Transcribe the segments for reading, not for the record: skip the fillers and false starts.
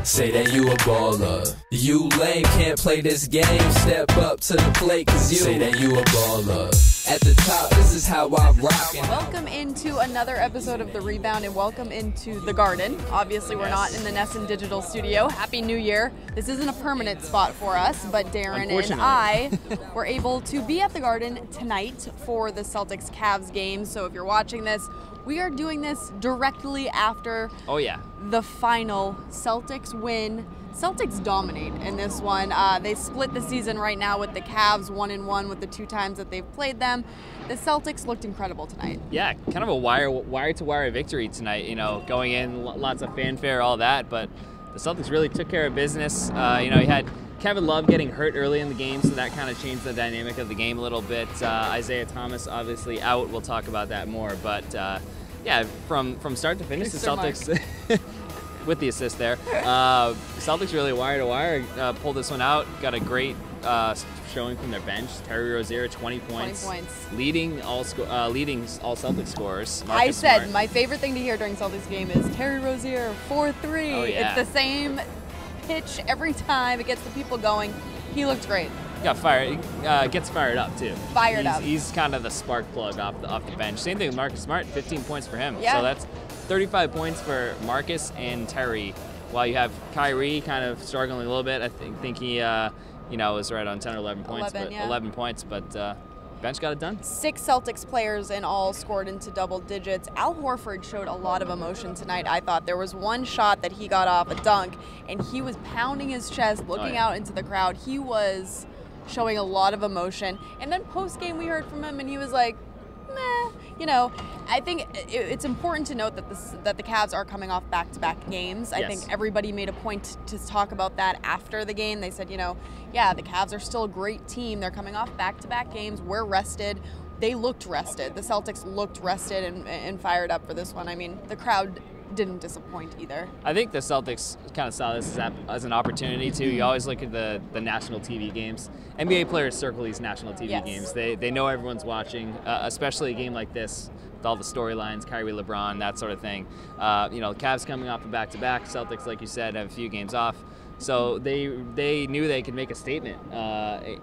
Say that you a baller. You lame, can't play this game. Step up to the plate, cause you say that you a baller. At the top, this is how I rock. Welcome into another episode of The Rebound and welcome into the Garden. Obviously, we're not in the Nesson Digital Studio. Happy New Year. This isn't a permanent spot for us, but Darren and I were able to be at the Garden tonight for the Celtics-Cavs game. So if you're watching this, we are doing this directly after the final. Celtics win. Celtics dominate in this one. They split the season right now with the Cavs 1-1 with the 2 times that they've played them. The Celtics looked incredible tonight. Yeah, kind of a wire-to-wire victory tonight. You know, going in, lots of fanfare, all that, but the Celtics really took care of business. You know, you had Kevin Love getting hurt early in the game, so that kind of changed the dynamic of the game a little bit. Isaiah Thomas obviously out. We'll talk about that more, but yeah, from start to finish, the Celtics. With the assist there. Celtics really wire to wire pulled this one out. Got a great showing from their bench. Terry Rozier, 20 points. Leading all Celtics scorers. I said my favorite thing to hear during Celtics game is Terry Rozier 4-3. Oh, yeah. It's the same pitch every time. It gets the people going. He looked great. Got fired. Gets fired up too. Fired up. He's kind of the spark plug off the bench. Same thing with Marcus Smart. 15 points for him. Yeah. So that's 35 points for Marcus and Terry. While you have Kyrie kind of struggling a little bit. I think he, you know, was right on 10 or 11 points. 11 points, but bench got it done. 6 Celtics players in all scored into double digits. Al Horford showed a lot of emotion tonight, I thought. There was one shot that he got off, a dunk, and he was pounding his chest, looking out into the crowd. He was showing a lot of emotion. And then post-game we heard from him, and he was like, meh. You know, I think it's important to note that the Cavs are coming off back-to-back games. I think everybody made a point to talk about that after the game. They said, you know, yeah, the Cavs are still a great team. They're coming off back-to-back games. We're rested. They looked rested. The Celtics looked rested and fired up for this one. I mean, the crowd didn't disappoint either. I think the Celtics kind of saw this as an opportunity too. You always look at the national TV games. NBA players circle these national TV games. They know everyone's watching, especially a game like this with all the storylines, Kyrie, LeBron, that sort of thing. You know, the Cavs coming off a back-to-back. Celtics, like you said, have a few games off. So they knew they could make a statement,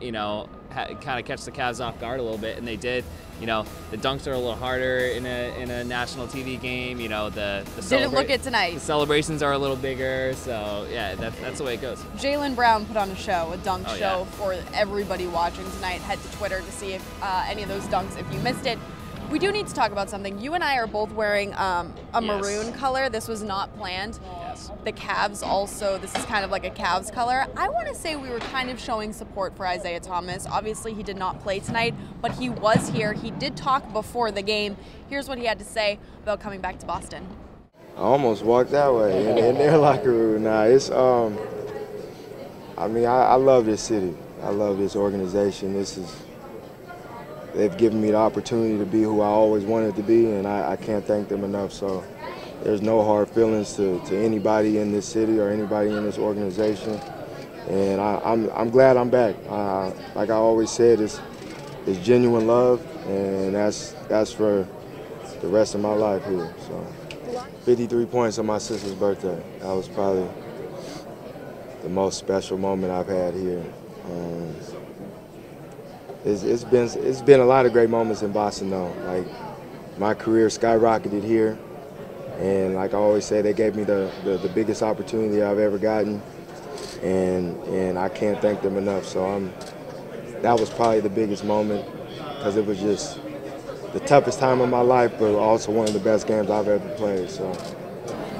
you know, kind of catch the Cavs off guard a little bit, and they did. You know, the dunks are a little harder in a national TV game. You know, the didn't look it tonight. The celebrations are a little bigger, so yeah, that's the way it goes. Jaylen Brown put on a show, a dunk show for everybody watching tonight. Head to Twitter to see if any of those dunks, if you missed it. We do need to talk about something. You and I are both wearing a maroon color. This was not planned. The Cavs also, this is kind of like a Cavs color. I want to say we were kind of showing support for Isaiah Thomas. Obviously, he did not play tonight, but he was here. He did talk before the game. Here's what he had to say about coming back to Boston. I almost walked that way in their locker room. Nah, it's, I mean, I love this city. I love this organization. They've given me the opportunity to be who I always wanted to be, and I can't thank them enough. So there's no hard feelings to anybody in this city or anybody in this organization. And I'm glad I'm back. Like I always said, it's genuine love, and that's for the rest of my life here. So 53 points on my sister's birthday. That was probably the most special moment I've had here. It's been a lot of great moments in Boston though. Like my career skyrocketed here, and like I always say, they gave me the biggest opportunity I've ever gotten, and I can't thank them enough. So that was probably the biggest moment because it was just the toughest time of my life, but also one of the best games I've ever played. So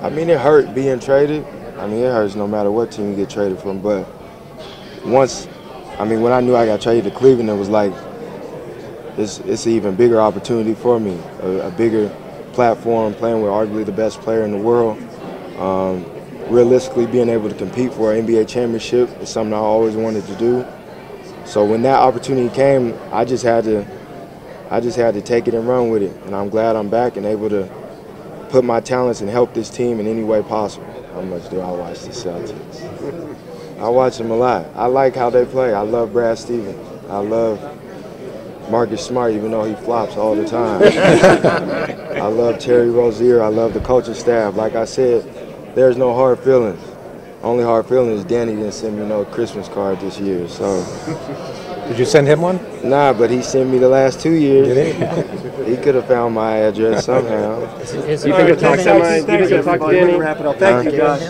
I mean, it hurt being traded. I mean, it hurts no matter what team you get traded from, but when I knew I got traded to Cleveland, it was like it's an even bigger opportunity for me, a bigger platform, playing with arguably the best player in the world. Realistically, being able to compete for an NBA championship is something I always wanted to do. So when that opportunity came, I just had to take it and run with it. And I'm glad I'm back and able to put my talents and help this team in any way possible. How much do I watch the Celtics? I watch them a lot. I like how they play. I love Brad Stevens. I love Marcus Smart, even though he flops all the time. I love Terry Rozier. I love the coaching staff. Like I said, there's no hard feelings. Only hard feeling is Danny didn't send me no Christmas card this year. So. Did you send him one? Nah, but he sent me the last 2 years. Did he? He could have found my address somehow. You think you'll talk to Danny? Wrap it up. Thank you, Josh.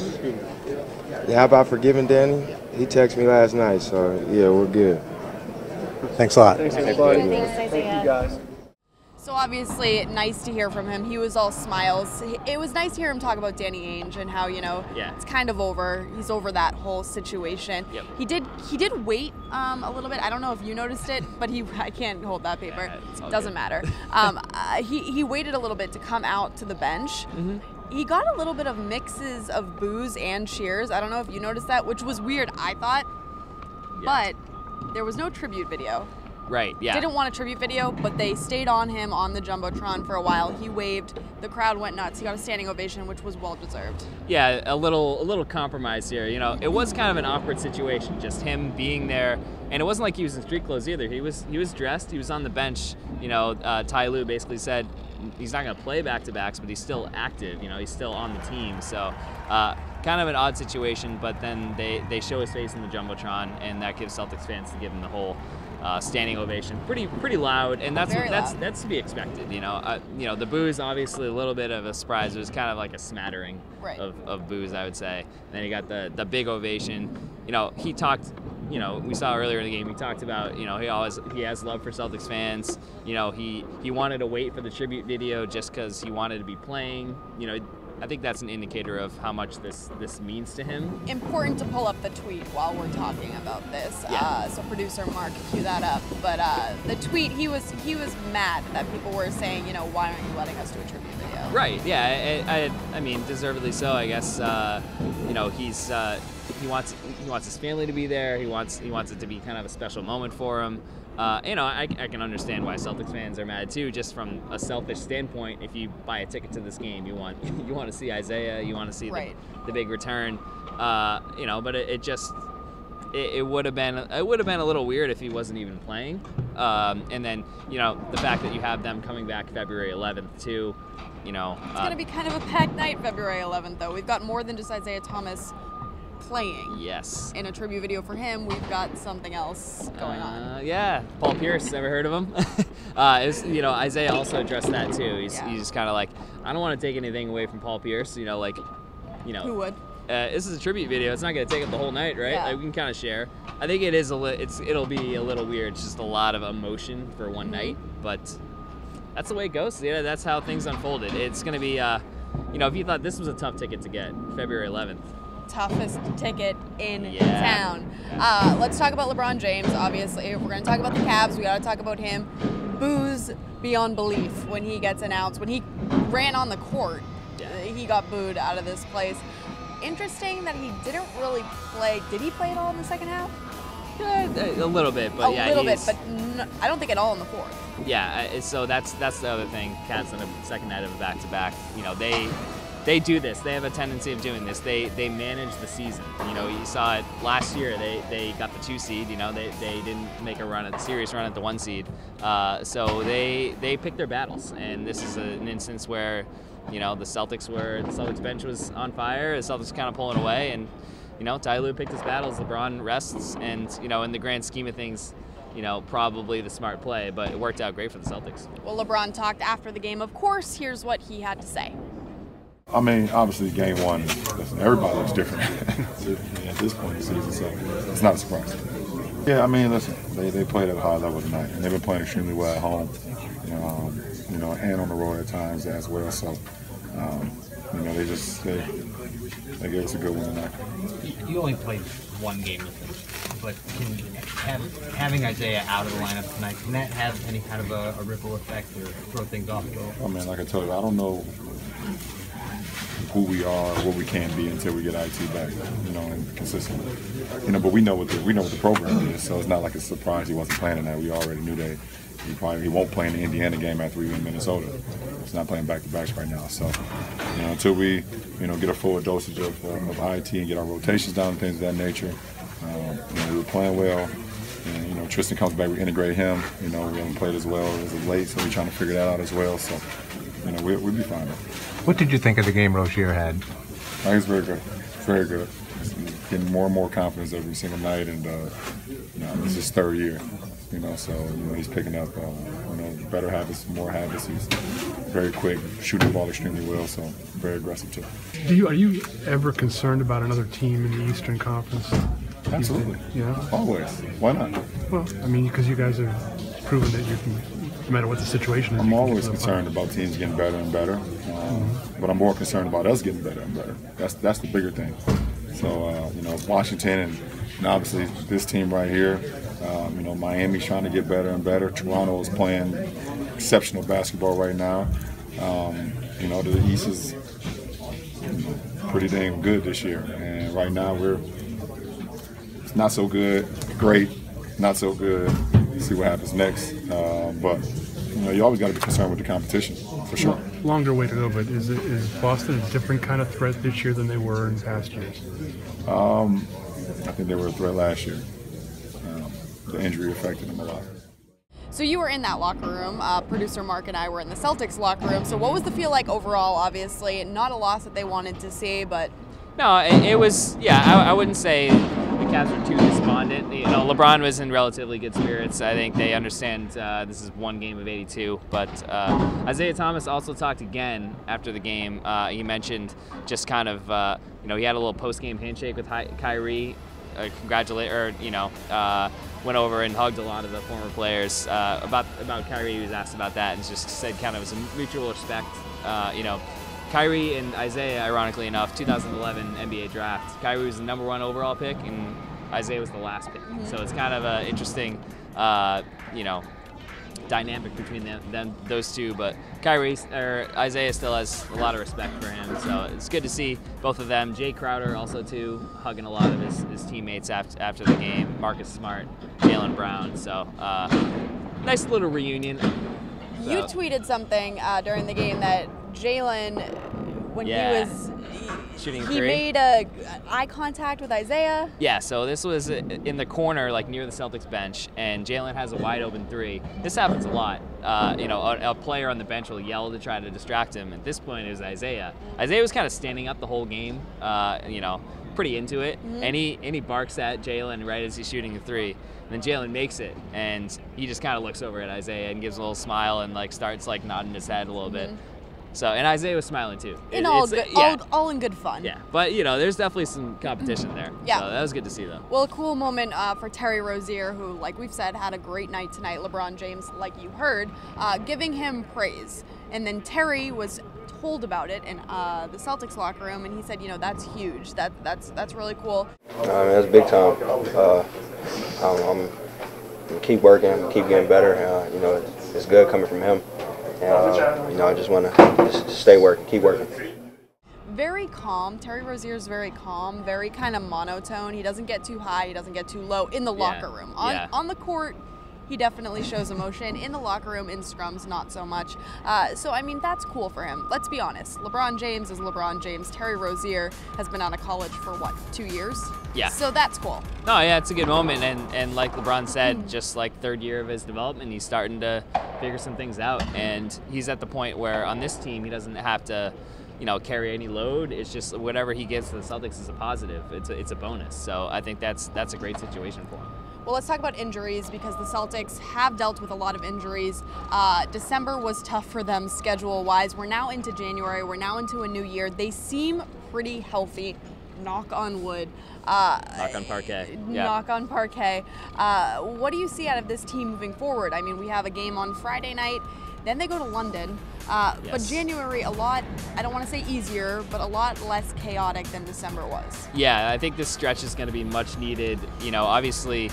Yeah, how about forgiving Danny? He texted me last night, so yeah, we're good. Thanks a lot. Thank you, guys. So obviously, nice to hear from him. He was all smiles. It was nice to hear him talk about Danny Ainge and how, you know, it's kind of over. He's over that whole situation. Yep. He did wait a little bit. I don't know if you noticed it, but I can't hold that paper. Doesn't matter. He waited a little bit to come out to the bench. Mm-hmm. He got a little bit of mixes of boos and cheers. I don't know if you noticed that, which was weird, I thought. Yeah. But there was no tribute video. Right, yeah. Didn't want a tribute video, but they stayed on him on the Jumbotron for a while. He waved. The crowd went nuts. He got a standing ovation, which was well-deserved. Yeah, a little compromise here. You know, it was kind of an awkward situation, just him being there. And it wasn't like he was in street clothes either. He was dressed. He was on the bench. You know, Ty Lue basically said he's not going to play back-to-backs, but he's still active. You know, he's still on the team. So kind of an odd situation, but then they show his face in the Jumbotron, and that gives Celtics fans to give him the whole standing ovation, pretty loud, and that's to be expected. You know, the boos obviously a little bit of a surprise. It was kind of like a smattering of boos, I would say. And then he got the big ovation. You know, he talked. You know, we saw earlier in the game. He talked about, you know, he has love for Celtics fans. You know, he wanted to wait for the tribute video just because he wanted to be playing. You know, I think that's an indicator of how much this means to him. Important to pull up the tweet while we're talking about this. Yeah. So producer Marc, cue that up. But the tweet, he was mad that people were saying, you know, why aren't you letting us do a tribute video? Right. Yeah. I mean, deservedly so, I guess. You know, he wants his family to be there. He wants it to be kind of a special moment for him. You know, I can understand why Celtics fans are mad too. Just from a selfish standpoint, if you buy a ticket to this game, you want to see Isaiah, you want to see the big return. You know, but it would have been a little weird if he wasn't even playing. And then, you know, the fact that you have them coming back February 11th too. You know, it's going to be kind of a packed night February 11th, though. We've got more than just Isaiah Thomas playing. Yes. In a tribute video for him, we've got something else going on. Yeah, Paul Pierce. Ever heard of him? You know, Isaiah also addressed that too. He's just kind of like, I don't want to take anything away from Paul Pierce. You know, like, you know. Who would? This is a tribute video. It's not going to take up the whole night, right? Yeah. Like, we can kind of share. I think it is it'll be a little weird. It's just a lot of emotion for one night, but that's the way it goes. Yeah, that's how things unfolded. It's going to be, you know, if you thought this was a tough ticket to get, February 11th. Toughest ticket in town. Let's talk about LeBron James. Obviously, if we're going to talk about the Cavs, we got to talk about him. Boos beyond belief when he gets announced. When he ran on the court, he got booed out of this place. Interesting that he didn't really play. Did he play at all in the second half? Yeah, a little bit, but a little bit, but I don't think at all in the fourth. Yeah, so that's the other thing. Cavs on the second night of a back-to-back. You know, they do this. They have a tendency of doing this. They manage the season. You know, you saw it last year. They got the 2 seed. You know, they didn't make a serious run at the 1 seed. So they pick their battles, and this is an instance where, you know, the Celtics bench was on fire. The Celtics kind of pulling away, and, you know, Ty Lue picked his battles. LeBron rests, and, you know, in the grand scheme of things, you know, probably the smart play, but it worked out great for the Celtics. Well, LeBron talked after the game. Of course, here's what he had to say. I mean, obviously, game one, everybody looks different at this point in the season, so it's not a surprise. Yeah, I mean, listen, they played at a high level tonight, and they've been playing extremely well at home, you know, and on the road at times as well. So, you know, they gave us a good one tonight. You only played one game with them, but having Isaiah out of the lineup tonight, can that have any kind of a ripple effect or throw things off a little? I mean, like I told you, I don't know who we are, what we can be until we get IT back, you know, and consistently. You know, but we know what the program is, so it's not like a surprise he wasn't playing in that. We already knew that he won't play in the Indiana game after we win Minnesota. He's not playing back-to-backs right now. So, you know, until we, you know, get a full dosage of IT and get our rotations down and things of that nature, you know, we were playing well. And, you know, Tristan comes back, we integrate him. You know, we haven't played as well as of late, so we're trying to figure that out as well. So, you know, we'll be fine. What did you think of the game Rozier had? He's very good. Very good. getting more and more confidence every single night, and you know, this is his third year. You know, so you know, he's picking up you know, better habits, more habits. He's very quick, shooting the ball extremely well, so very aggressive too. Are you ever concerned about another team in the Eastern Conference? Absolutely. Yeah. Always. Why not? Well, I mean, because you guys have proven that you can, no matter what the situation is. I'm always concerned about teams getting better and better, but I'm more concerned about us getting better and better. That's the bigger thing. So you know, Washington and obviously this team right here. You know, Miami's trying to get better and better. Toronto is playing exceptional basketball right now. You know, the East is pretty dang good this year, and right now it's not so good, great, not so good. See what happens next, but you know, you always got to be concerned with the competition for sure. Longer way to go, but is Boston a different kind of threat this year than they were in past years? I think they were a threat last year. The injury affected them a lot. So you were in that locker room. Producer Marc and I were in the Celtics locker room. So what was the feel like overall? Obviously, not a loss that they wanted to see, but no, it was. Yeah, I wouldn't say the Cavs were too despondent. You know, LeBron was in relatively good spirits. I think they understand this is one game of 82. But Isaiah Thomas also talked again after the game. He mentioned just kind of, you know, he had a little post-game handshake with Kyrie. Went over and hugged a lot of the former players. About Kyrie, he was asked about that, and just said kind of as a mutual respect. You know, Kyrie and Isaiah, ironically enough, 2011 NBA draft. Kyrie was the #1 overall pick, and Isaiah was the last pick. So it's kind of an interesting, you know, dynamic between those two. But Isaiah still has a lot of respect for him, so it's good to see both of them. Jay Crowder also too, hugging a lot of his teammates after the game. Marcus Smart, Jaylen Brown. So nice little reunion. So. You tweeted something during the game that Jaylen, when he was shooting he three. made eye contact with Isaiah. Yeah, so this was in the corner, like near the Celtics bench, and Jaylen has a wide open three. This happens a lot. You know, a player on the bench will yell to try to distract him. At this point, it was Isaiah. Isaiah was kind of standing up the whole game. You know, pretty into it, and he barks at Jaylen right as he's shooting a three. And then Jaylen makes it, and he just kind of looks over at Isaiah and gives a little smile and like starts like nodding his head a little bit. So, and Isaiah was smiling too. All in good fun. Yeah, but you know, there's definitely some competition there. Yeah. So that was good to see though. Well, a cool moment for Terry Rozier, who, like we've said, had a great night tonight. LeBron James, like you heard, giving him praise. And then Terry was told about it in the Celtics locker room, and he said, you know, that's huge. That's really cool. That's big time. I'm keep working, keep getting better. You know, it's good coming from him. And, you know, I just want to stay working, keep working. Very calm. Terry Rozier's very calm, very kind of monotone. He doesn't get too high, he doesn't get too low in the locker room. On the court, he definitely shows emotion. In the locker room, in scrums, not so much. So, I mean, that's cool for him. Let's be honest. LeBron James is LeBron James. Terry Rozier has been out of college for, what, 2 years? Yeah. So that's cool. No, yeah, it's a good moment. And like LeBron said, just like third year of his development, he's starting to figure some things out. And he's at the point where on this team, he doesn't have to, you know, carry any load. It's just whatever he gives to the Celtics is a positive. It's a bonus. So I think that's a great situation for him. Well, let's talk about injuries, because the Celtics have dealt with a lot of injuries. December was tough for them schedule-wise. We're now into January. We're now into a new year. They seem pretty healthy. Knock on wood. Knock on parquet. Yeah. Knock on parquet. What do you see out of this team moving forward? I mean, we have a game on Friday night. Then they go to London. But January, a lot, I don't want to say easier, but a lot less chaotic than December was. Yeah, I think this stretch is going to be much needed. You know, obviously,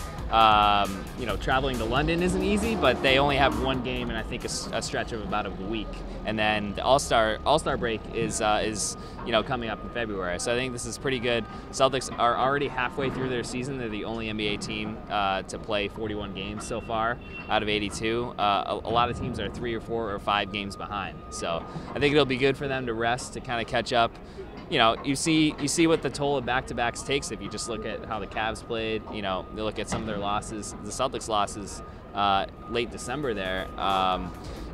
you know, traveling to London isn't easy, but they only have one game, and I think a stretch of about a week. And then the All-Star break is you know, coming up in February. So I think this is pretty good. Celtics are already halfway through their season. They're the only NBA team to play 41 games so far out of 82. A lot of teams are 3 or 4 or 5 games behind. So I think it'll be good for them to rest, to kind of catch up. You know, you see what the toll of back-to-backs takes if you just look at how the Cavs played. You know, you look at some of their losses, the Celtics losses late December there.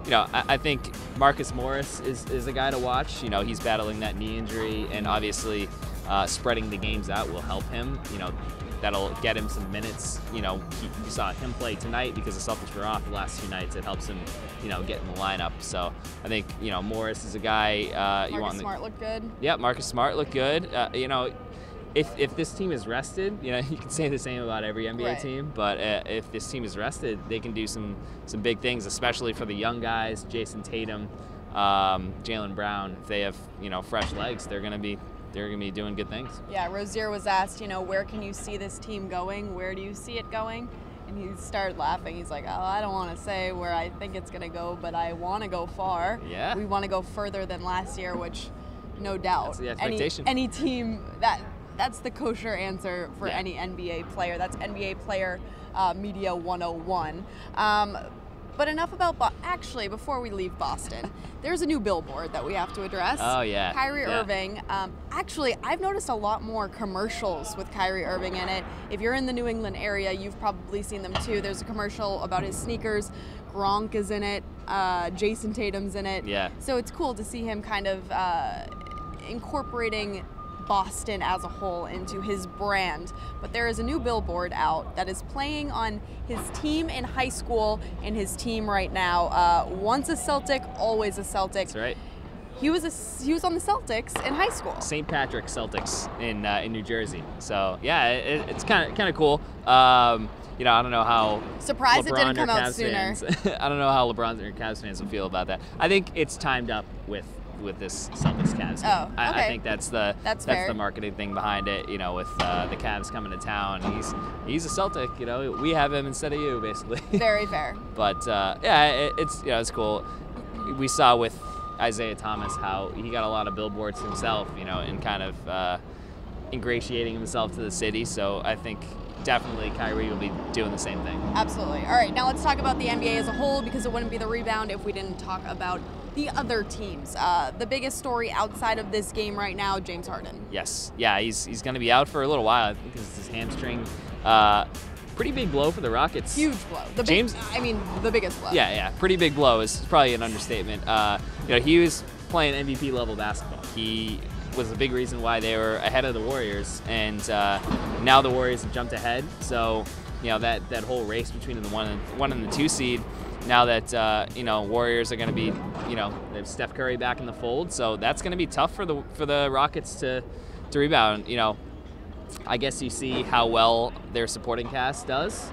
You know, I think Marcus Morris is a guy to watch. You know, he's battling that knee injury, and obviously spreading the games out will help him. That'll get him some minutes. You saw him play tonight because the Celtics were off the last 2 nights. It helps him, get in the lineup. So I think, Morris is a guy you want. Marcus Smart looked good. Yeah, Marcus Smart looked good. If this team is rested, you can say the same about every NBA team, but if this team is rested, they can do some big things, especially for the young guys, Jason Tatum, Jaylen Brown. If they have, fresh legs, they're gonna be doing good things. Yeah, Rozier was asked, where can you see this team going? Where do you see it going? And he started laughing. He's like, I don't want to say where I think it's gonna go, but I want to go far. Yeah. We want to go further than last year, which, no doubt. That's the expectation. Any team that's the kosher answer for any NBA player. That's NBA player media 101. But enough about actually, before we leave Boston, there's a new billboard that we have to address. Oh, yeah. Kyrie Irving. Actually, I've noticed a lot more commercials with Kyrie Irving in it. If you're in the New England area, you've probably seen them too. There's a commercial about his sneakers. Gronk is in it. Jason Tatum's in it. Yeah. So it's cool to see him kind of incorporating Boston as a whole into his brand. But there is a new billboard out that is playing on his team in high school and his team right now. Once a Celtic, always a Celtic. That's right. He was on the Celtics in high school. St. Patrick's Celtics in New Jersey. So yeah, it's kind of cool. I don't know how surprised LeBron it didn't come out sooner. I don't know how LeBron or Cavs fans will feel about that. I think it's timed up with this Celtics-Cavs game. Oh, okay. I think that's the marketing thing behind it. With the Cavs coming to town, he's a Celtic. We have him instead of you, basically. Very fair. But it's cool. We saw with Isaiah Thomas how he got a lot of billboards himself, and kind of ingratiating himself to the city. So I think definitely Kyrie will be doing the same thing. Absolutely. All right, now let's talk about the NBA as a whole, because it wouldn't be the Rebound if we didn't talk about the other teams. The biggest story outside of this game right now, James Harden. Yes. Yeah, he's going to be out for a little while. I think it's his hamstring. Pretty big blow for the Rockets. Huge blow. The biggest blow. Yeah. Pretty big blow is probably an understatement. He was playing MVP level basketball. He was a big reason why they were ahead of the Warriors, and now the Warriors have jumped ahead. So that whole race between the one and the 2 seed. Now that Warriors are going to be, they have Steph Curry back in the fold, so that's going to be tough for the Rockets to rebound. I guess you see how well their supporting cast does.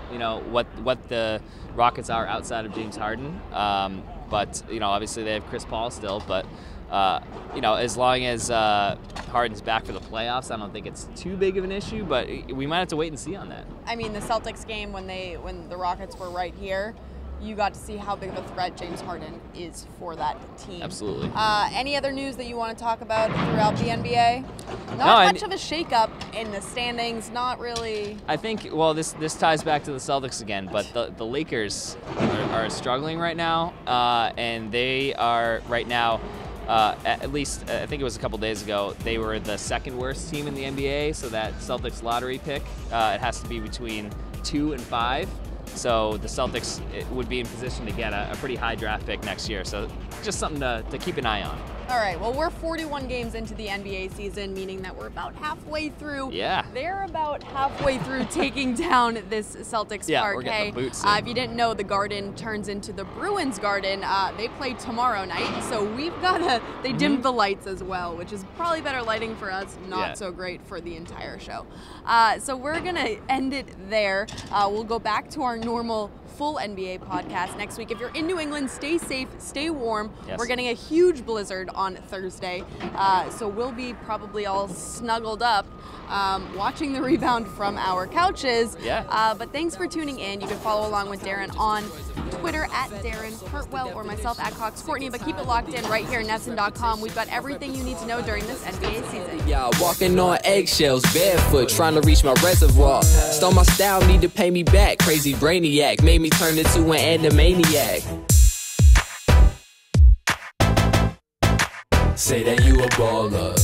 What the Rockets are outside of James Harden. But obviously they have Chris Paul still. But as long as Harden's back for the playoffs, I don't think it's too big of an issue. But we might have to wait and see on that. I mean, the Celtics game when the Rockets were right here, you got to see how big of a threat James Harden is for that team. Absolutely. Any other news that you want to talk about throughout the NBA? Not much of a shakeup in the standings, not really. I think, well, this ties back to the Celtics again, but the Lakers are struggling right now, and they are right now, at least I think it was a couple days ago, they were the second worst team in the NBA, so that Celtics lottery pick, it has to be between 2 and 5. So the Celtics would be in position to get a pretty high draft pick next year. So just something to keep an eye on. All right, well, we're 41 games into the NBA season, meaning that we're about halfway through. Yeah. They're about halfway through taking down this Celtics parquet. We're getting the boots in. If you didn't know, the Garden turns into the Bruins Garden. They play tomorrow night, so we've got they dimmed the lights as well, which is probably better lighting for us, not so great for the entire show. So we're going to end it there. We'll go back to our normal full NBA podcast next week. If you're in New England, stay safe, stay warm. Yes. We're getting a huge blizzard on Thursday, so we'll be probably all snuggled up watching the Rebound from our couches. Yeah. But thanks for tuning in. You can follow along with Darren on Twitter at Darren Pertwell or myself at Cox Courtney, but keep it locked in right here, Nesson.com. We've got everything you need to know during this NBA season. Y'all walking on eggshells, barefoot, trying to reach my reservoir. Stole my style, need to pay me back. Crazy brainiac, made me turn into an animaniac. Say that you a baller.